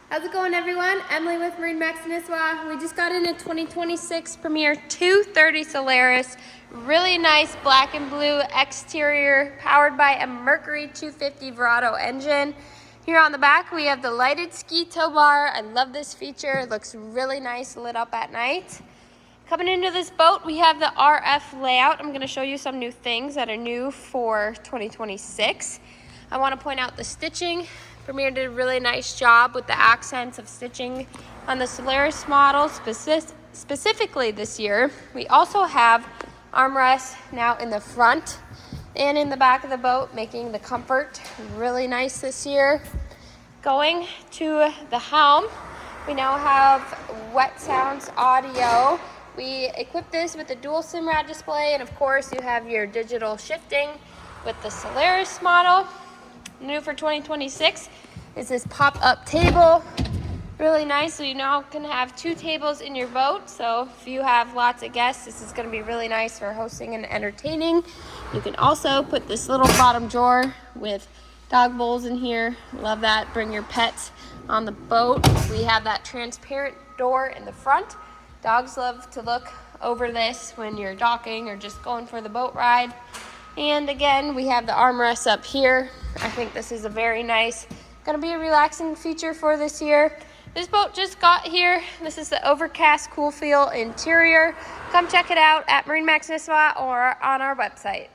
How's it going, everyone? Emily with MarineMax Nisswa. We just got in a 2026 Premier 230 Solaris. Really nice black and blue exterior, powered by a Mercury 250 Verado engine. Here on the back, we have the lighted ski tow bar. I love this feature. It looks really nice lit up at night. Coming into this boat, we have the RF layout. I'm going to show you some new things that are new for 2026. I want to point out the stitching. Premier did a really nice job with the accents of stitching on the Solaris model specifically this year. We also have armrests now in the front and in the back of the boat, making the comfort really nice this year. Going to the helm, we now have Wet Sounds audio. We equipped this with a dual SIM-RAD display, and of course you have your digital shifting with the Solaris model. New for 2026 is this pop-up table. Really nice, so you now can have 2 tables in your boat. So if you have lots of guests, this is going to be really nice for hosting and entertaining. You can also put this little bottom drawer with dog bowls in here. Love that. Bring your pets on the boat. We have that transparent door in the front. Dogs love to look over this when you're docking or just going for the boat ride. And again, we have the armrests up here. I think this is a very nice, gonna be a relaxing feature for this year. This boat just got here. This is the overcast cool feel interior. Come check it out at MarineMax Nisswa or on our website.